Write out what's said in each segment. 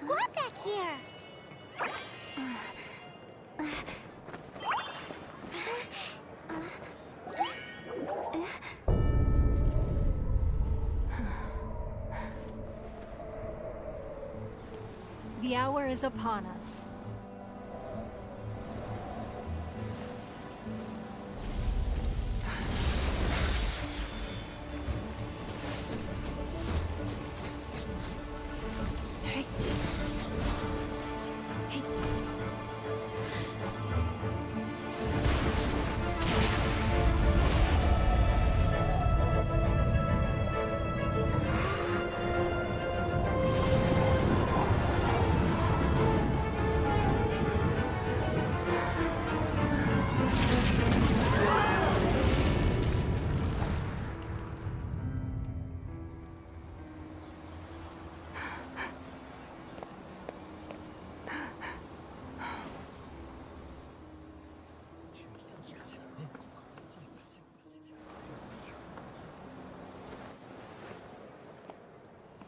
squad back here? The hour is upon us.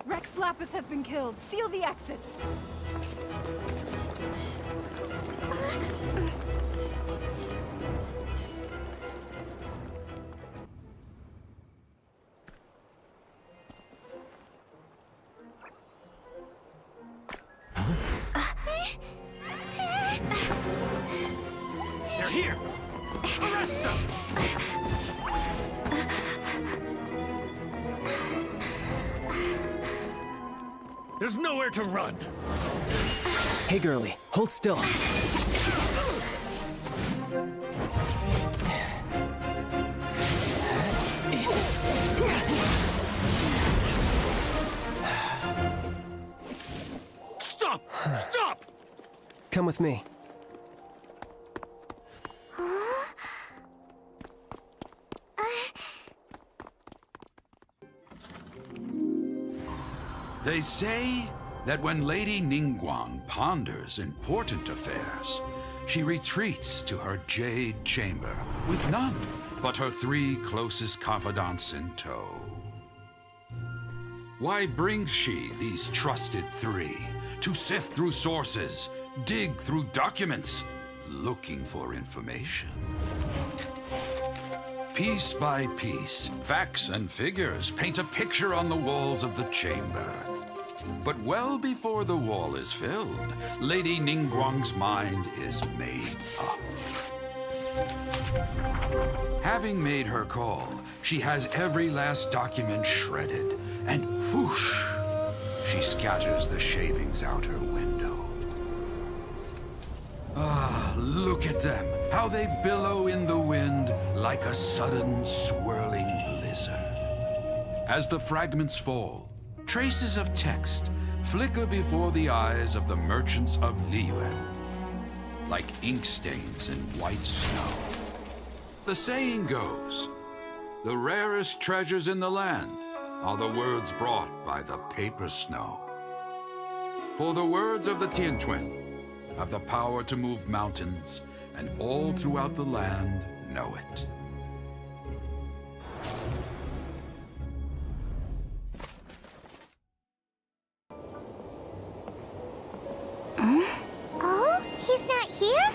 Rex Lapis has been killed. Seal the exits. They're here! Arrest them! There's nowhere to run! Hey, girlie, hold still. Stop! Stop! Come with me. They say that when Lady Ningguang ponders important affairs, she retreats to her jade chamber with none but her 3 closest confidants in tow. Why brings she these trusted 3 to sift through sources, dig through documents, looking for information? Piece by piece, facts and figures paint a picture on the walls of the chamber. But well before the wall is filled, Lady Ningguang's mind is made up. Having made her call, she has every last document shredded, and whoosh, she scatters the shavings out her window. Ah, look at them, how they billow in the wind like a sudden swirling blizzard. As the fragments fall, traces of text flicker before the eyes of the merchants of Liyue, like ink stains in white snow. The saying goes, the rarest treasures in the land are the words brought by the paper snow. For the words of the Tianquan have the power to move mountains, and all throughout the land know it. Oh, he's not here?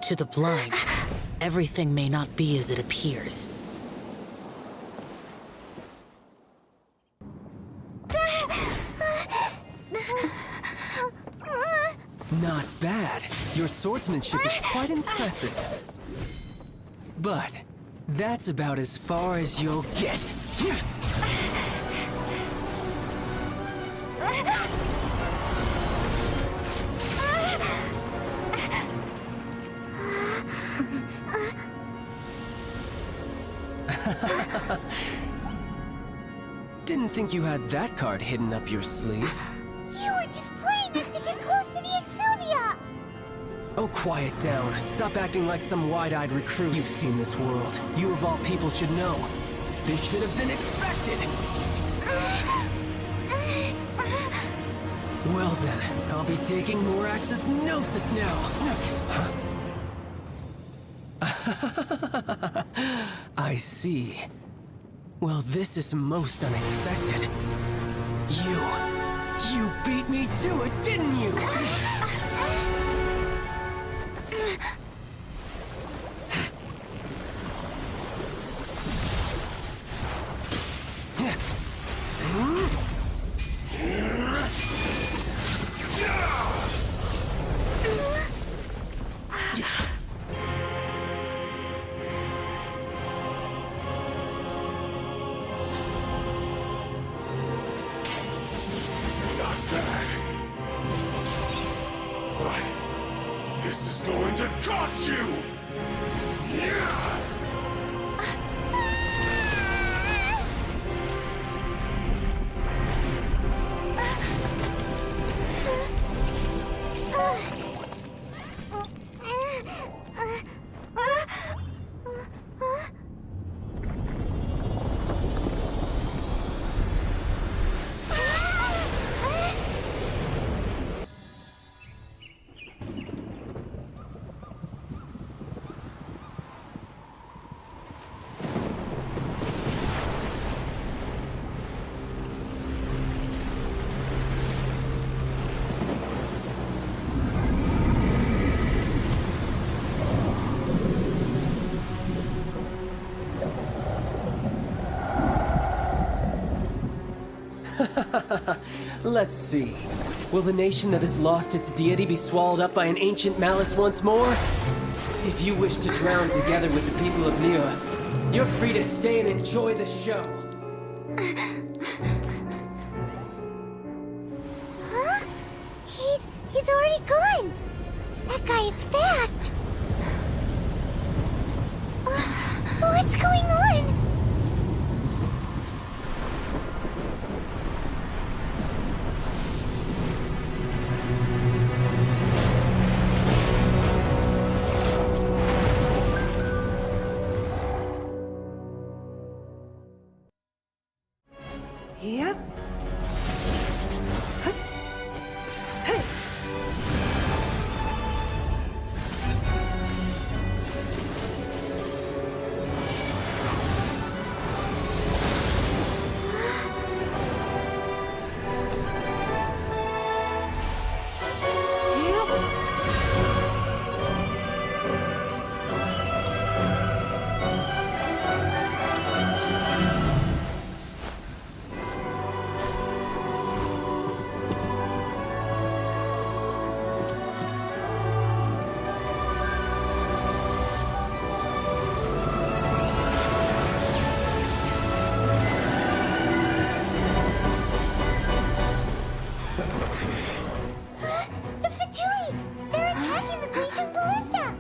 To the blind, everything may not be as it appears. Not bad. Your swordsmanship is quite impressive. But that's about as far as you'll get. Didn't think you had that card hidden up your sleeve. You were just playing us to get close to the Exuvia! Oh, quiet down. Stop acting like some wide-eyed recruit. You've seen this world. You of all people should know. This should have been expected! Well then, I'll be taking Morax's Gnosis now. I see. Well, this is most unexpected. You beat me to it, didn't you? This is going to cost you! Let's see. Will the nation that has lost its deity be swallowed up by an ancient malice once more? If you wish to drown together with the people of Liyue, you're free to stay and enjoy the show. Huh? He's already gone. That guy is fast. What's going on? Yep. The Fatui! They're attacking the Glacial Ballista!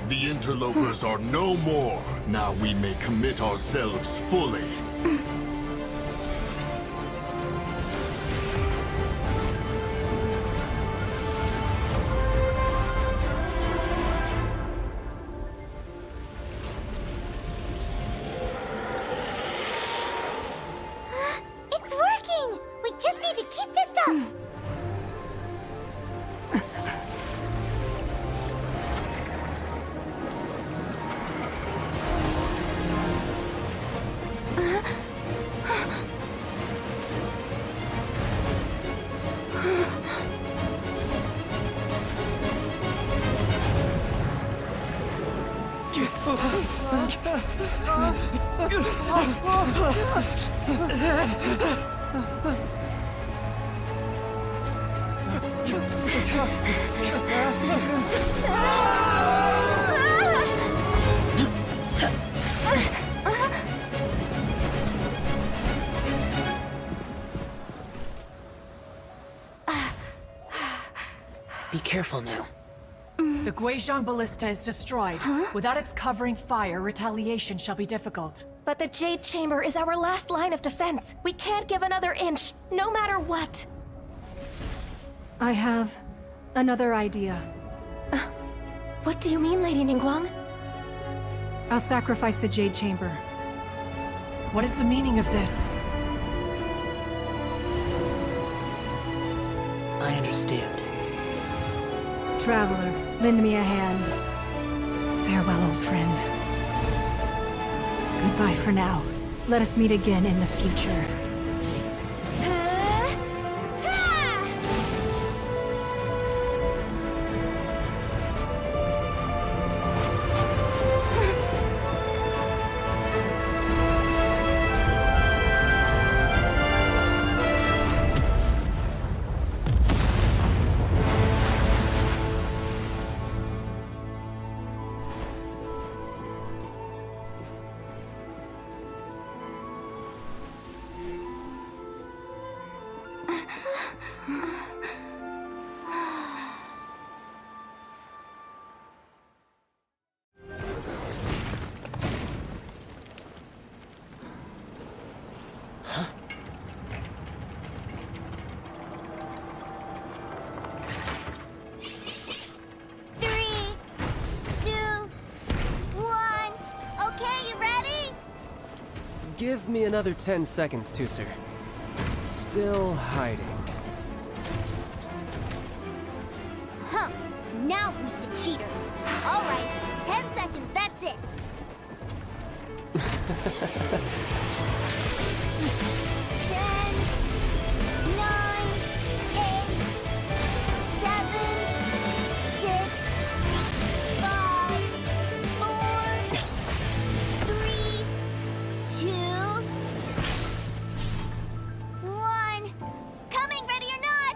The interlopers are no more. Now we may commit ourselves fully. It's working! We just need to keep this up! Be careful now. The Guizhong Ballista is destroyed. Without its covering fire, retaliation shall be difficult. But the Jade Chamber is our last line of defense. We can't give another inch, no matter what. I have another idea. What do you mean, Lady Ningguang? I'll sacrifice the Jade Chamber. What is the meaning of this? I understand. Traveler, lend me a hand. Farewell, old friend. Goodbye for now. Let us meet again in the future. Give me another 10 seconds, too, sir. Still hiding. Huh. Now who's the cheater? All right, 10 seconds, that's it. 10, 9, 8, 7, 6, 5, 4, 3, 2, 1. Coming, ready or not?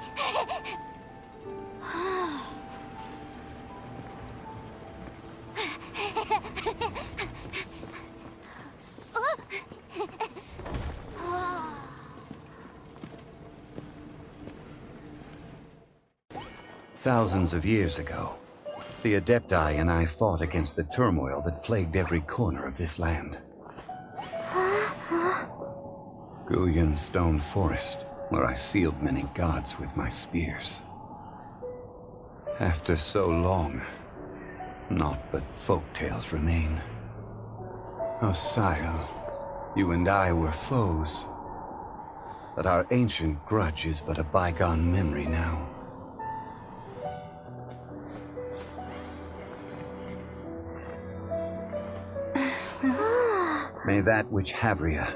Thousands of years ago, the Adepti and I fought against the turmoil that plagued every corner of this land. Guyan Stone Forest, where I sealed many gods with my spears. After so long, naught but folk tales remain. Oh, Sile, you and I were foes, but our ancient grudge is but a bygone memory now. May that which Havria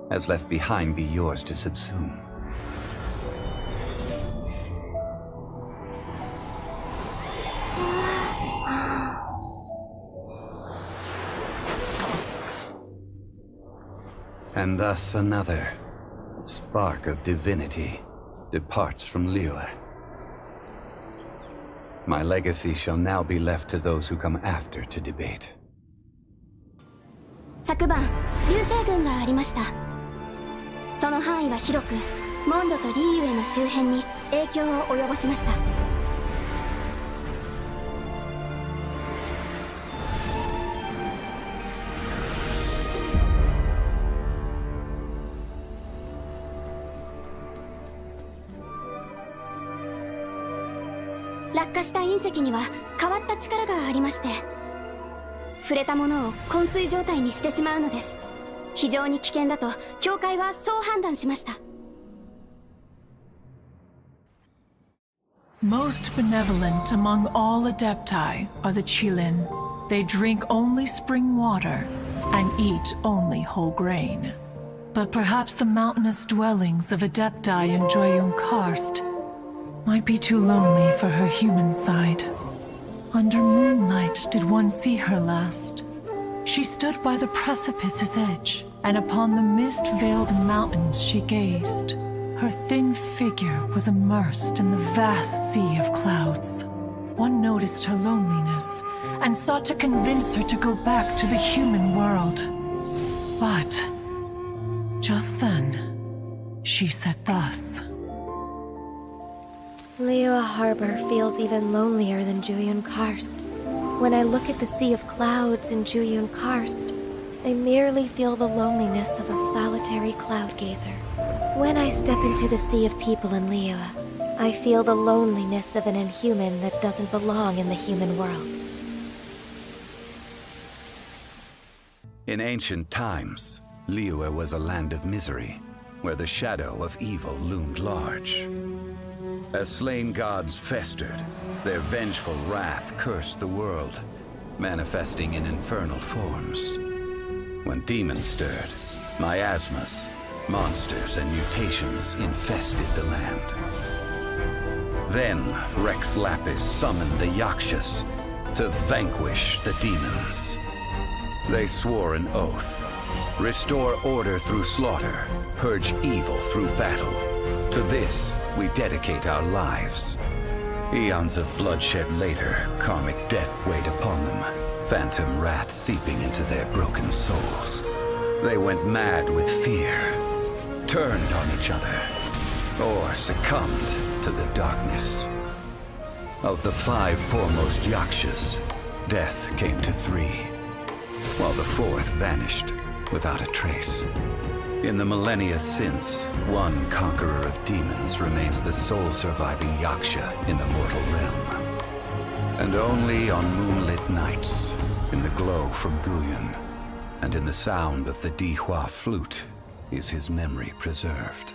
has left behind be yours to subsume. And thus another spark of divinity departs from Liyue. My legacy shall now be left to those who come after to debate. 昨晩、流星群がありました。その範囲は広く、モンドとリーユエの周辺に影響を及ぼしました。落下した隕石には変わった力がありまして、触れたものを昏睡状態にしてしまうのです。非常に危険だと教会はそう判断しました。Most benevolent among all Adepti are the Qilin. They drink only spring water and eat only whole grain. But perhaps the mountainous dwellings of Adepti in Joyun Karst might be too lonely for her human side. Under moonlight did one see her last. She stood by the precipice's edge, and upon the mist-veiled mountains she gazed. Her thin figure was immersed in the vast sea of clouds. One noticed her loneliness, and sought to convince her to go back to the human world. But just then, she said thus. Liyue Harbor feels even lonelier than Jueyun Karst. When I look at the sea of clouds in Jueyun Karst, I merely feel the loneliness of a solitary cloud gazer. When I step into the sea of people in Liyue, I feel the loneliness of an inhuman that doesn't belong in the human world. In ancient times, Liyue was a land of misery, where the shadow of evil loomed large. As slain gods festered, their vengeful wrath cursed the world, manifesting in infernal forms. When demons stirred, miasmas, monsters, and mutations infested the land. Then Rex Lapis summoned the Yakshas to vanquish the demons. They swore an oath: restore order through slaughter, purge evil through battle. To this, we dedicate our lives. Eons of bloodshed later, karmic debt weighed upon them, phantom wrath seeping into their broken souls. They went mad with fear, turned on each other, or succumbed to the darkness. Of the 5 foremost Yakshas, death came to 3, while the 4th vanished without a trace. In the millennia since, one conqueror of demons remains the sole surviving Yaksha in the mortal realm. And only on moonlit nights, in the glow from Guyun, and in the sound of the Dihua flute, is his memory preserved.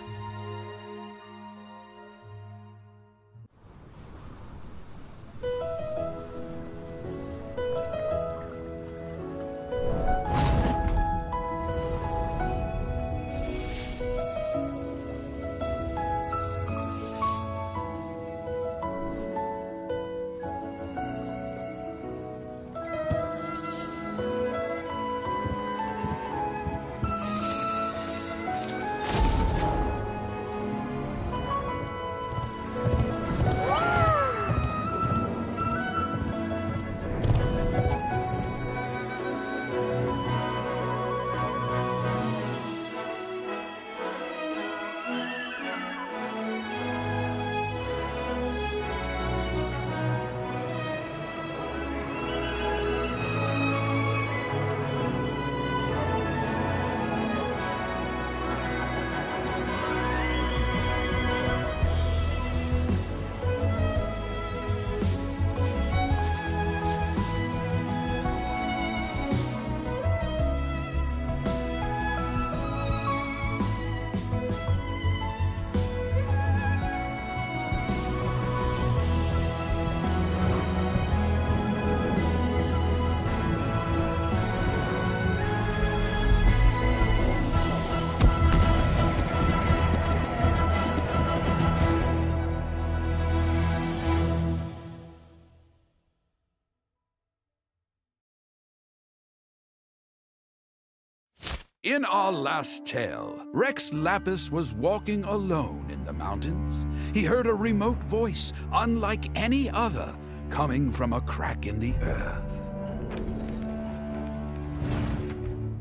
In our last tale, Rex Lapis was walking alone in the mountains. He heard a remote voice, unlike any other, coming from a crack in the earth.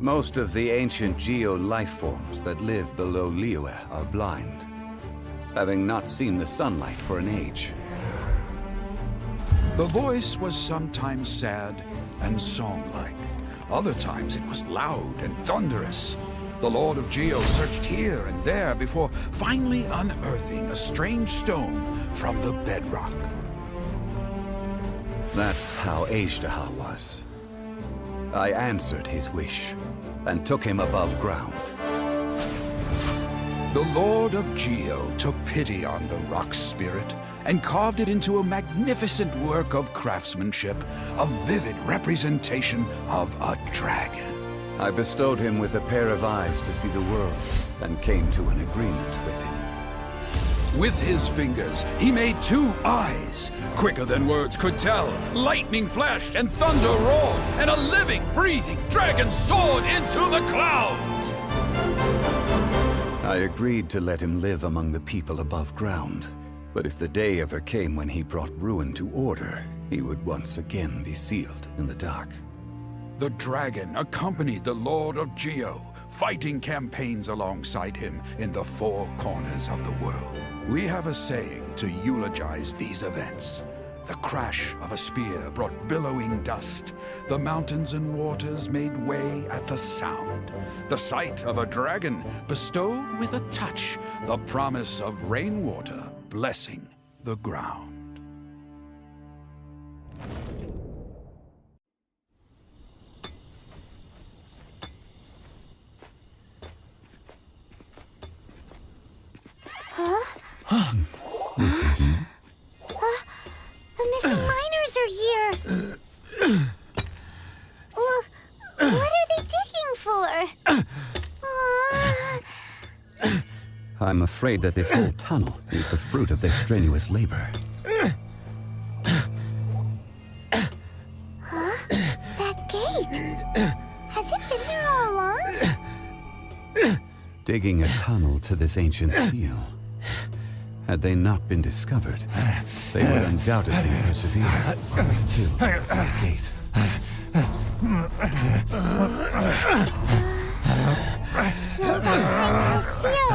Most of the ancient geo-life forms that live below Liyue are blind, having not seen the sunlight for an age. The voice was sometimes sad and song-like. Other times it was loud and thunderous. The Lord of Geo searched here and there before finally unearthing a strange stone from the bedrock. That's how Ajdahal was. I answered his wish, and took him above ground. The Lord of Geo took pity on the rock spirit and carved it into a magnificent work of craftsmanship, a vivid representation of a dragon. I bestowed him with a pair of eyes to see the world, and came to an agreement with him. With his fingers, he made 2 eyes, quicker than words could tell. Lightning flashed and thunder roared, and a living, breathing dragon soared into the clouds! I agreed to let him live among the people above ground. But if the day ever came when he brought ruin to order, he would once again be sealed in the dark. The dragon accompanied the Lord of Geo, fighting campaigns alongside him in the 4 corners of the world. We have a saying to eulogize these events. The crash of a spear brought billowing dust. The mountains and waters made way at the sound. The sight of a dragon bestowed with a touch the promise of rainwater blessing the ground. This is... The missing miners are here! What are they digging for? I'm afraid that this whole tunnel is the fruit of their strenuous labor. That gate! Has it been there all along? Digging a tunnel to this ancient seal. Had they not been discovered, they would undoubtedly persevere till the gate. So behind the seal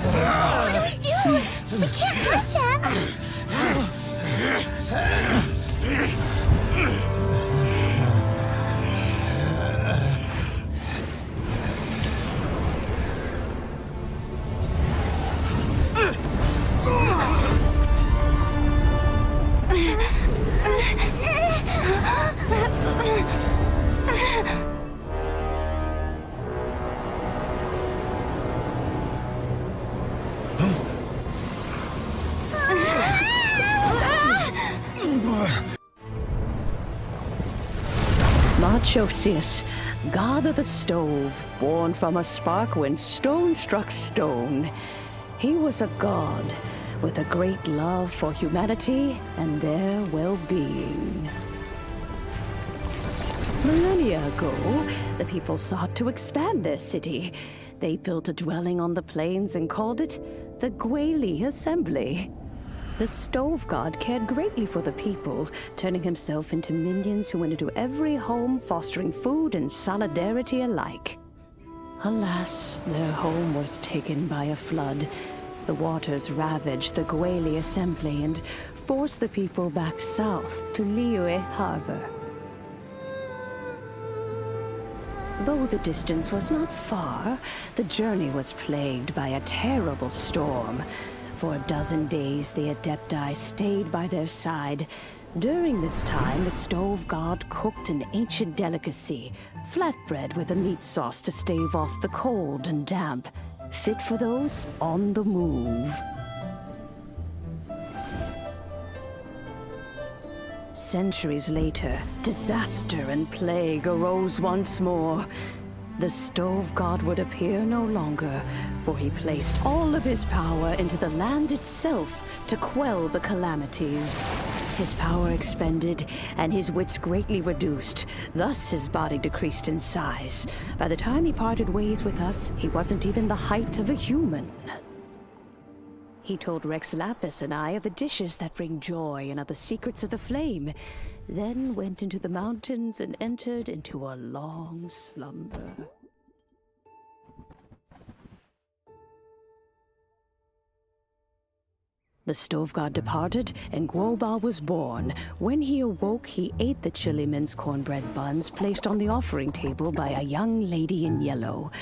What do we do? We can't hurt them! Josias, god of the stove, born from a spark when stone struck stone. He was a god with a great love for humanity and their well-being. Millennia ago, the people sought to expand their city. They built a dwelling on the plains and called it the Gweli Assembly. The stove god cared greatly for the people, turning himself into minions who went into every home, fostering food and solidarity alike. Alas, their home was taken by a flood. The waters ravaged the Gweli Assembly and forced the people back south to Liyue Harbor. Though the distance was not far, the journey was plagued by a terrible storm. For a dozen days, the Adepti stayed by their side. During this time, the stove god cooked an ancient delicacy, flatbread with a meat sauce to stave off the cold and damp, fit for those on the move. Centuries later, disaster and plague arose once more. The stove god would appear no longer, for he placed all of his power into the land itself to quell the calamities. His power expended, and his wits greatly reduced. Thus his body decreased in size. By the time he parted ways with us, he wasn't even the height of a human. He told Rex Lapis and I of the dishes that bring joy and of the secrets of the flame, then went into the mountains and entered into a long slumber. The stove god departed, and Guoba was born. When he awoke, he ate the chilimen's cornbread buns placed on the offering table by a young lady in yellow.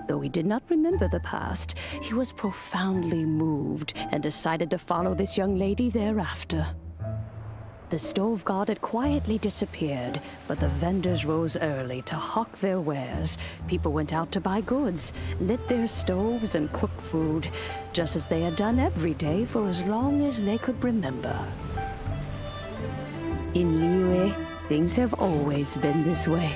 Though he did not remember the past, he was profoundly moved and decided to follow this young lady thereafter. The stove god had quietly disappeared, but the vendors rose early to hawk their wares. People went out to buy goods, lit their stoves, and cooked food, just as they had done every day for as long as they could remember. In Liyue, things have always been this way.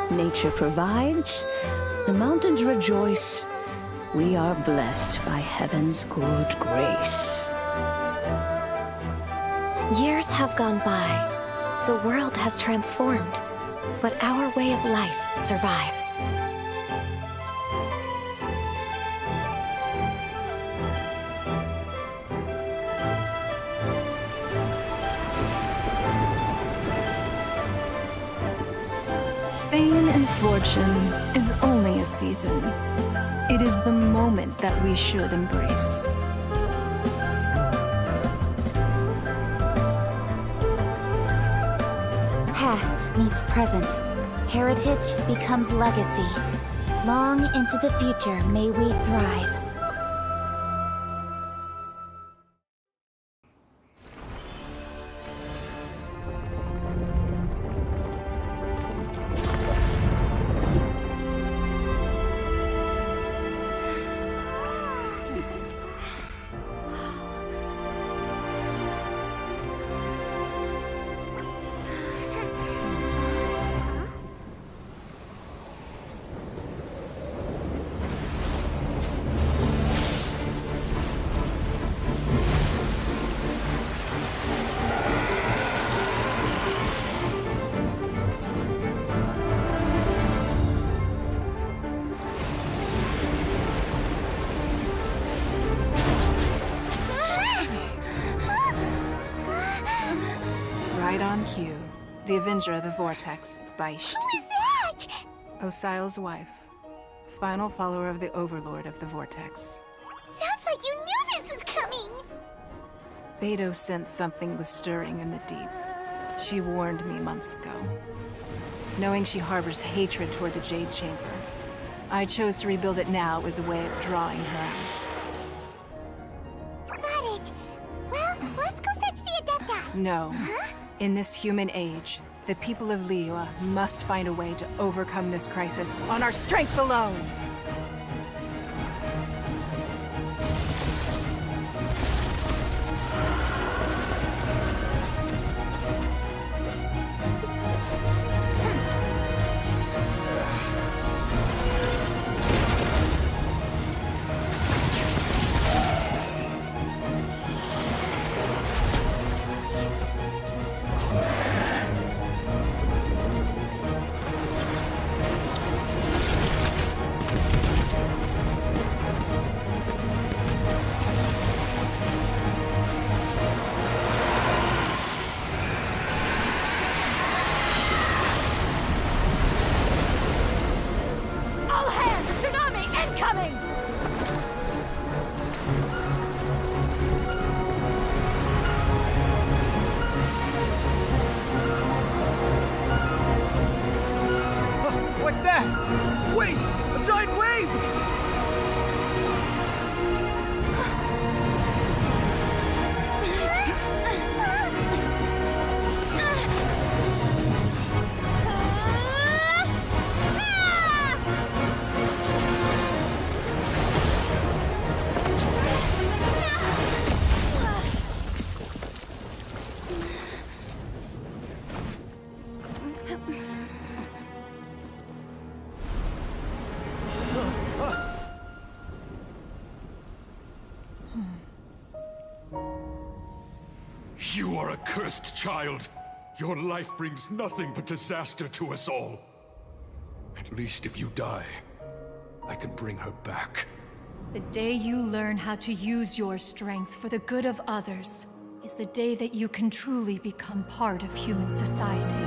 Nature provides, the mountains rejoice. We are blessed by heaven's good grace. Years have gone by. The world has transformed, but our way of life survives. Fame and fortune is only a season. It is the moment that we should embrace. Past meets present. Heritage becomes legacy. Long into the future may we thrive. Right on cue. The Avenger of the Vortex, Beisht. Who is that? Osial's wife. Final follower of the Overlord of the Vortex. Sounds like you knew this was coming! Beidou sensed something was stirring in the deep. She warned me months ago. Knowing she harbors hatred toward the Jade Chamber, I chose to rebuild it now as a way of drawing her out. Got it. Well, let's go fetch the Adepta. No. Huh? In this human age, the people of Liyue must find a way to overcome this crisis on our strength alone! What's that? Wait! A giant wave! You are a cursed child. Your life brings nothing but disaster to us all. At least if you die, I can bring her back. The day you learn how to use your strength for the good of others is the day that you can truly become part of human society.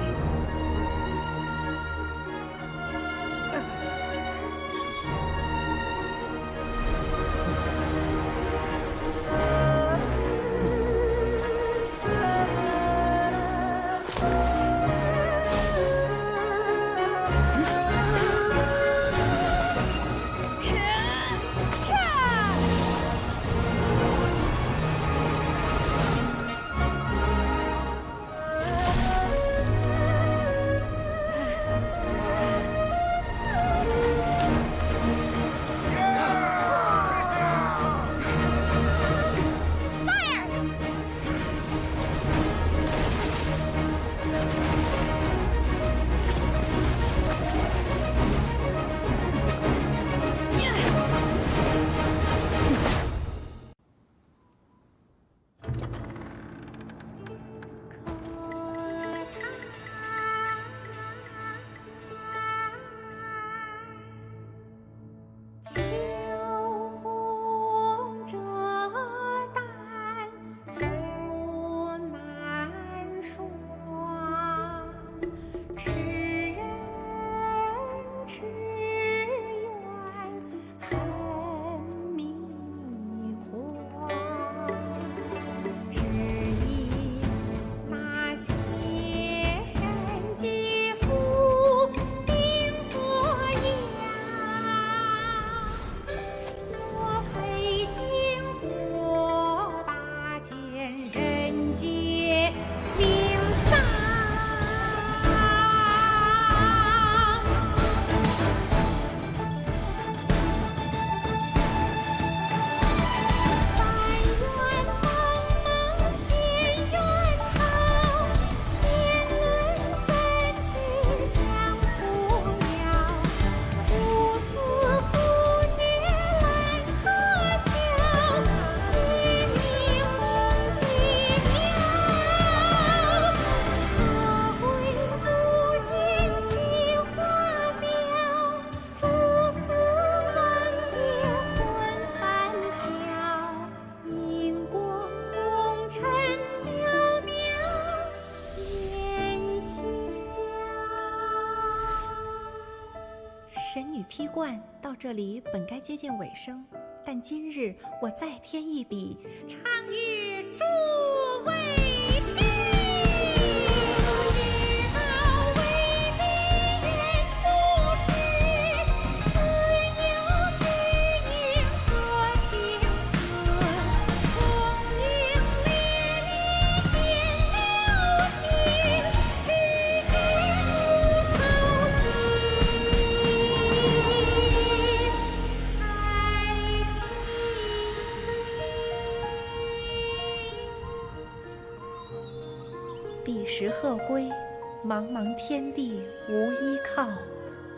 披冠到这里本该接近尾声，但今日我再添一笔，唱与诸位听。彼时鹤归，茫茫天地无依靠，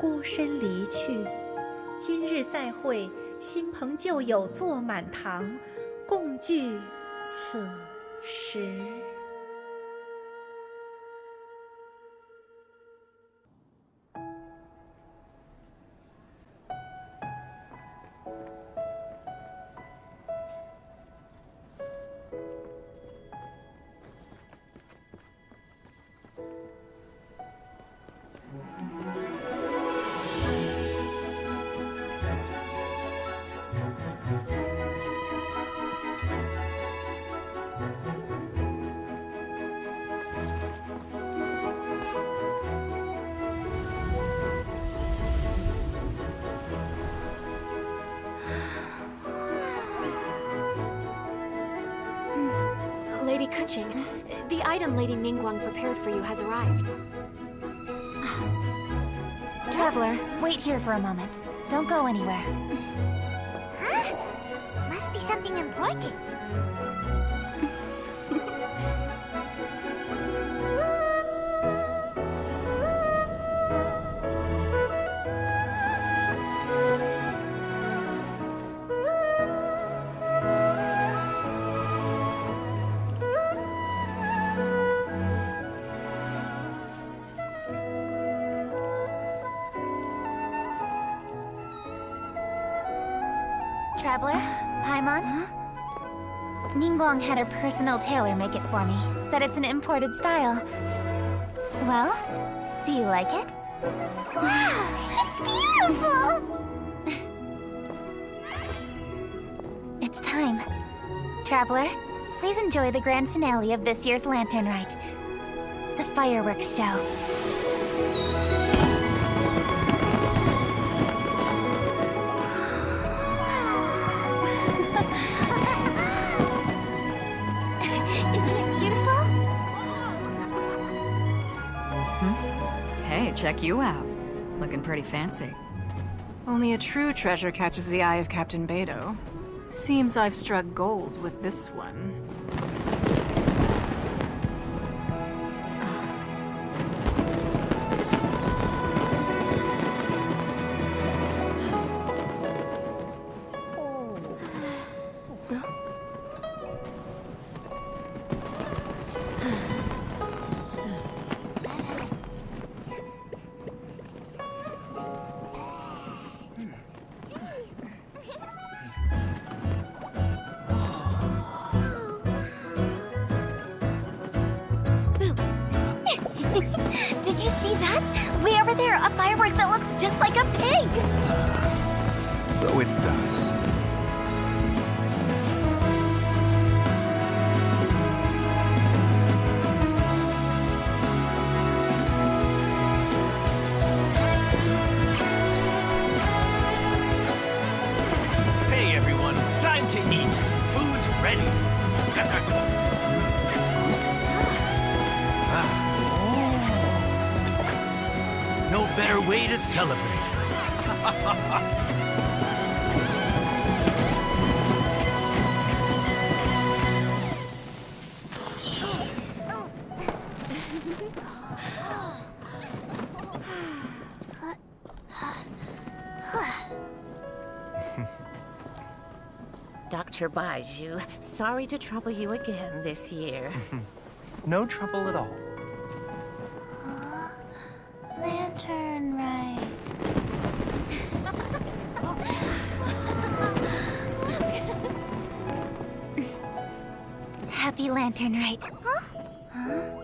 孤身离去。今日再会，新朋旧友坐满堂，共聚此时。Lady Kuching, the item Lady Ningguang prepared for you has arrived. Traveler, wait here for a moment. Don't go anywhere. Huh? Must be something important. Traveler, Paimon? Ningguang had her personal tailor make it for me. Said it's an imported style. Well, do you like it? Wow! It's beautiful! It's time. Traveler, please enjoy the grand finale of this year's Lantern Rite. The fireworks show. Hey, check you out. Looking pretty fancy. Only a true treasure catches the eye of Captain Beidou. Seems I've struck gold with this one. Did you see that? Way over there, a firework that looks just like a pig! So it does. Hey everyone, time to eat. Food's ready. No better way to celebrate. Dr. Baiju, sorry to trouble you again this year. No trouble at all. Lantern Rite. Happy Lantern Rite. Huh?